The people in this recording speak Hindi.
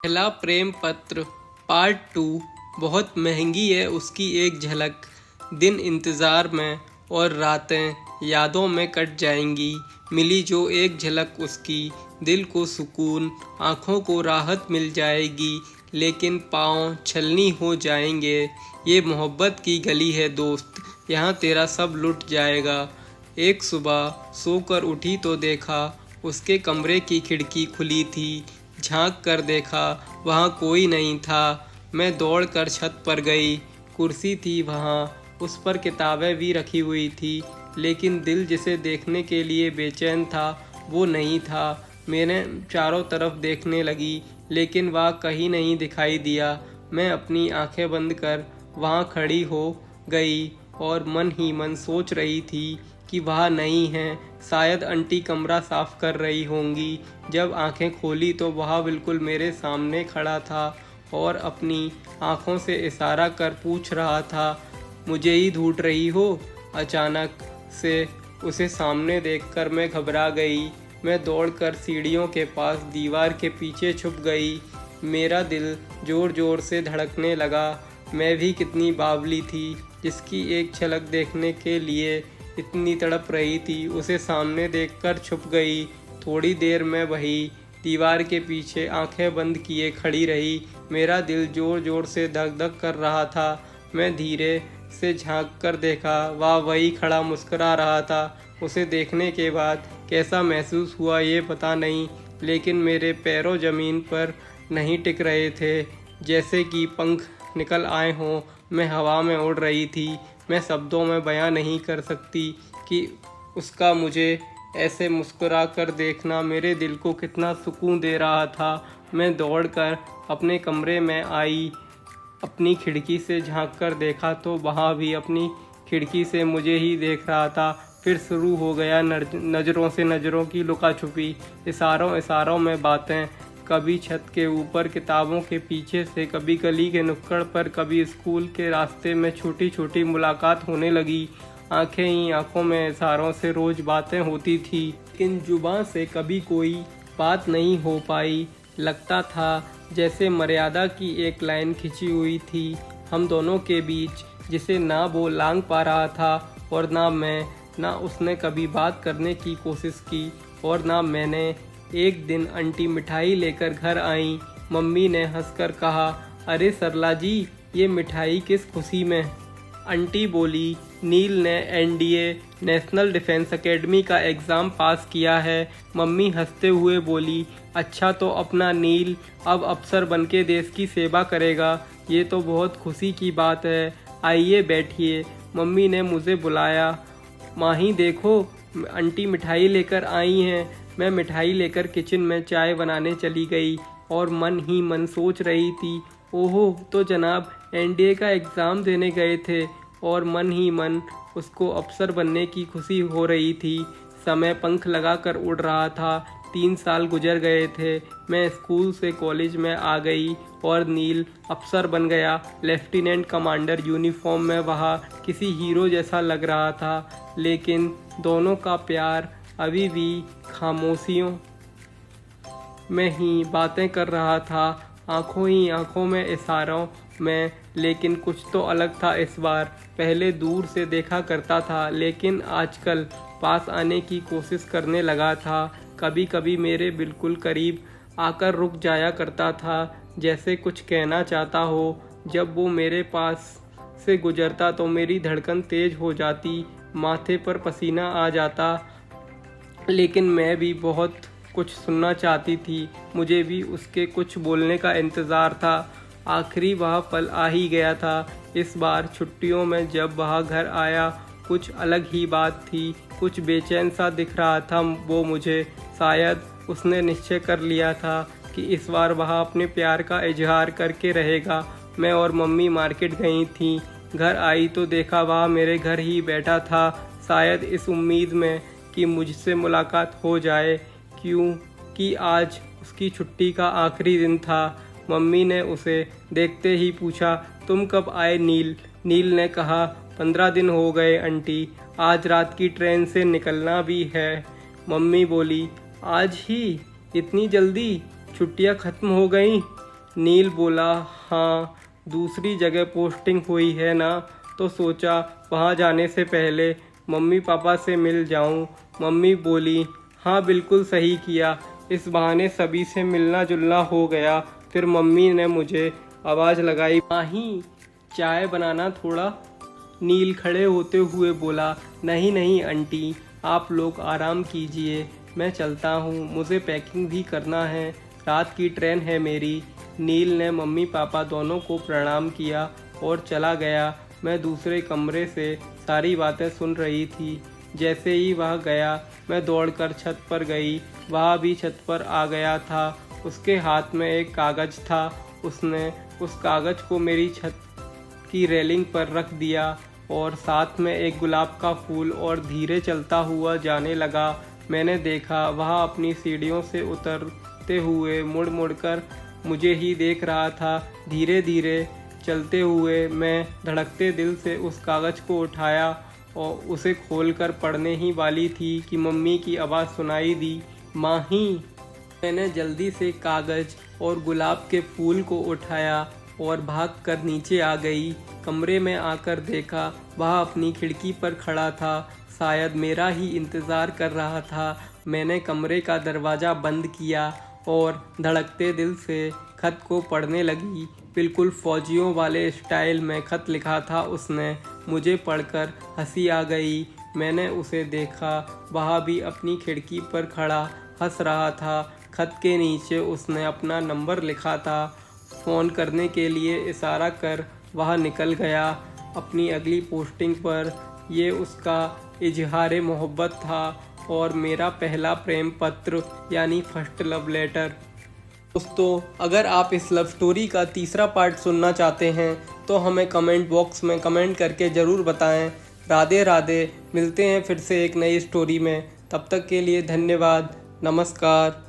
पहला प्रेम पत्र पार्ट 2। बहुत महंगी है उसकी एक झलक। दिन इंतज़ार में और रातें यादों में कट जाएंगी। मिली जो एक झलक उसकी, दिल को सुकून, आँखों को राहत मिल जाएगी। लेकिन पाँव छलनी हो जाएंगे। ये मोहब्बत की गली है दोस्त, यहाँ तेरा सब लुट जाएगा। एक सुबह सोकर उठी तो देखा उसके कमरे की खिड़की खुली थी। झांक कर देखा वहाँ कोई नहीं था। मैं दौड़कर छत पर गई। कुर्सी थी वहाँ, उस पर किताबें भी रखी हुई थी, लेकिन दिल जिसे देखने के लिए बेचैन था वो नहीं था। मैंने चारों तरफ देखने लगी, लेकिन वह कहीं नहीं दिखाई दिया। मैं अपनी आंखें बंद कर वहाँ खड़ी हो गई और मन ही मन सोच रही थी कि वह नहीं है। शायद आंटी कमरा साफ कर रही होंगी। जब आंखें खोली तो वह बिल्कुल मेरे सामने खड़ा था और अपनी आंखों से इशारा कर पूछ रहा था, मुझे ही ढूंढ रही हो? अचानक से उसे सामने देखकर मैं घबरा गई। मैं दौड़कर सीढ़ियों के पास दीवार के पीछे छुप गई। मेरा दिल जोर जोर से धड़कने लगा। मैं भी कितनी बावली थी जिसकी एक झलक देखने के लिए इतनी तड़प रही थी। उसे सामने देखकर छुप गई। थोड़ी देर में वही दीवार के पीछे आंखें बंद किए खड़ी रही। मेरा दिल जोर जोर से धक धक कर रहा था। मैं धीरे से झांक कर देखा, वह वही खड़ा मुस्कुरा रहा था। उसे देखने के बाद कैसा महसूस हुआ ये पता नहीं, लेकिन मेरे पैरों ज़मीन पर नहीं टिक रहे थे, जैसे कि पंख निकल आए हों। मैं हवा में उड़ रही थी। मैं शब्दों में बयां नहीं कर सकती कि उसका मुझे ऐसे मुस्कुरा कर देखना मेरे दिल को कितना सुकून दे रहा था। मैं दौड़कर अपने कमरे में आई। अपनी खिड़की से झांक कर देखा तो वहाँ भी अपनी खिड़की से मुझे ही देख रहा था। फिर शुरू हो गया नज़रों से नज़रों की लुका छुपी, इशारों इशारों में बातें। कभी छत के ऊपर किताबों के पीछे से, कभी गली के नुक्कड़ पर, कभी स्कूल के रास्ते में छोटी छोटी मुलाकात होने लगी। आंखें ही आंखों में इशारों से रोज़ बातें होती थी, लेकिन जुबान से कभी कोई बात नहीं हो पाई। लगता था जैसे मर्यादा की एक लाइन खिंची हुई थी हम दोनों के बीच, जिसे ना वो लांघ पा रहा था और ना मैं। ना उसने कभी बात करने की कोशिश की और ना मैंने। एक दिन आंटी मिठाई लेकर घर आई। मम्मी ने हंसकर कहा, अरे सरला जी, ये मिठाई किस खुशी में? आंटी बोली, नील ने एनडीए नेशनल डिफेंस एकेडमी का एग्ज़ाम पास किया है। मम्मी हंसते हुए बोली, अच्छा तो अपना नील अब अफसर बनके देश की सेवा करेगा। ये तो बहुत खुशी की बात है। आइए बैठिए। मम्मी ने मुझे बुलाया। माही देखो, आंटी मिठाई लेकर आई हैं। मैं मिठाई लेकर किचन में चाय बनाने चली गई और मन ही मन सोच रही थी, ओहो, तो जनाब एनडीए का एग्ज़ाम देने गए थे और मन ही मन उसको अफसर बनने की खुशी हो रही थी। समय पंख लगाकर उड़ रहा था। 3 साल गुजर गए थे। मैं स्कूल से कॉलेज में आ गई और नील अफसर बन गया। लेफ्टिनेंट कमांडर यूनिफॉर्म में वह किसी हीरो जैसा लग रहा था, लेकिन दोनों का प्यार अभी भी खामोशियों में ही बातें कर रहा था, आंखों ही आंखों में, इशारों में। लेकिन कुछ तो अलग था इस बार। पहले दूर से देखा करता था, लेकिन आजकल पास आने की कोशिश करने लगा था। कभी कभी मेरे बिल्कुल करीब आकर रुक जाया करता था, जैसे कुछ कहना चाहता हो। जब वो मेरे पास से गुजरता तो मेरी धड़कन तेज हो जाती, माथे पर पसीना आ जाता। लेकिन मैं भी बहुत कुछ सुनना चाहती थी। मुझे भी उसके कुछ बोलने का इंतज़ार था। आखिरी वह पल आ ही गया था। इस बार छुट्टियों में जब वह घर आया, कुछ अलग ही बात थी। कुछ बेचैन सा दिख रहा था वो मुझे। शायद उसने निश्चय कर लिया था कि इस बार वह अपने प्यार का इजहार करके रहेगा। मैं और मम्मी मार्केट गई थी। घर आई तो देखा वह मेरे घर ही बैठा था, शायद इस उम्मीद में कि मुझसे मुलाकात हो जाए, क्योंकि आज उसकी छुट्टी का आखिरी दिन था। मम्मी ने उसे देखते ही पूछा, तुम कब आए नील? नील ने कहा, 15 दिन हो गए आंटी, आज रात की ट्रेन से निकलना भी है। मम्मी बोली, आज ही? इतनी जल्दी? छुट्टियां ख़त्म हो गईं? नील बोला, हाँ दूसरी जगह पोस्टिंग हुई है ना, तो सोचा वहाँ जाने से पहले मम्मी पापा से मिल जाऊँ। मम्मी बोली, हाँ बिल्कुल सही किया, इस बहाने सभी से मिलना जुलना हो गया। फिर मम्मी ने मुझे आवाज़ लगाई, माही चाय बनाना थोड़ा। नील खड़े होते हुए बोला, नहीं नहीं आंटी, आप लोग आराम कीजिए, मैं चलता हूँ, मुझे पैकिंग भी करना है, रात की ट्रेन है मेरी। नील ने मम्मी पापा दोनों को प्रणाम किया और चला गया। मैं दूसरे कमरे से सारी बातें सुन रही थी। जैसे ही वह गया, मैं दौड़कर छत पर गई। वह भी छत पर आ गया था। उसके हाथ में एक कागज़ था। उसने उस कागज़ को मेरी छत की रेलिंग पर रख दिया और साथ में एक गुलाब का फूल और धीरे चलता हुआ जाने लगा। मैंने देखा वह अपनी सीढ़ियों से उतरते हुए मुड़ मुड़कर मुझे ही देख रहा था। धीरे धीरे चलते हुए मैं धड़कते दिल से उस कागज़ को उठाया और उसे खोलकर पढ़ने ही वाली थी कि मम्मी की आवाज़ सुनाई दी, माही। मैंने जल्दी से कागज़ और गुलाब के फूल को उठाया और भागकर नीचे आ गई। कमरे में आकर देखा वह अपनी खिड़की पर खड़ा था, शायद मेरा ही इंतज़ार कर रहा था। मैंने कमरे का दरवाज़ा बंद किया और धड़कते दिल से खत को पढ़ने लगी। बिल्कुल फौजियों वाले स्टाइल में खत लिखा था उसने। मुझे पढ़कर हंसी आ गई। मैंने उसे देखा, वह भी अपनी खिड़की पर खड़ा हंस रहा था। खत के नीचे उसने अपना नंबर लिखा था। फ़ोन करने के लिए इशारा कर वह निकल गया अपनी अगली पोस्टिंग पर। ये उसका इजहार मोहब्बत था और मेरा पहला प्रेम पत्र यानी फर्स्ट लव लेटर। दोस्तों, अगर आप इस लव स्टोरी का तीसरा पार्ट सुनना चाहते हैं तो हमें कमेंट बॉक्स में कमेंट करके ज़रूर बताएं। राधे राधे, मिलते हैं फिर से एक नई स्टोरी में। तब तक के लिए धन्यवाद, नमस्कार।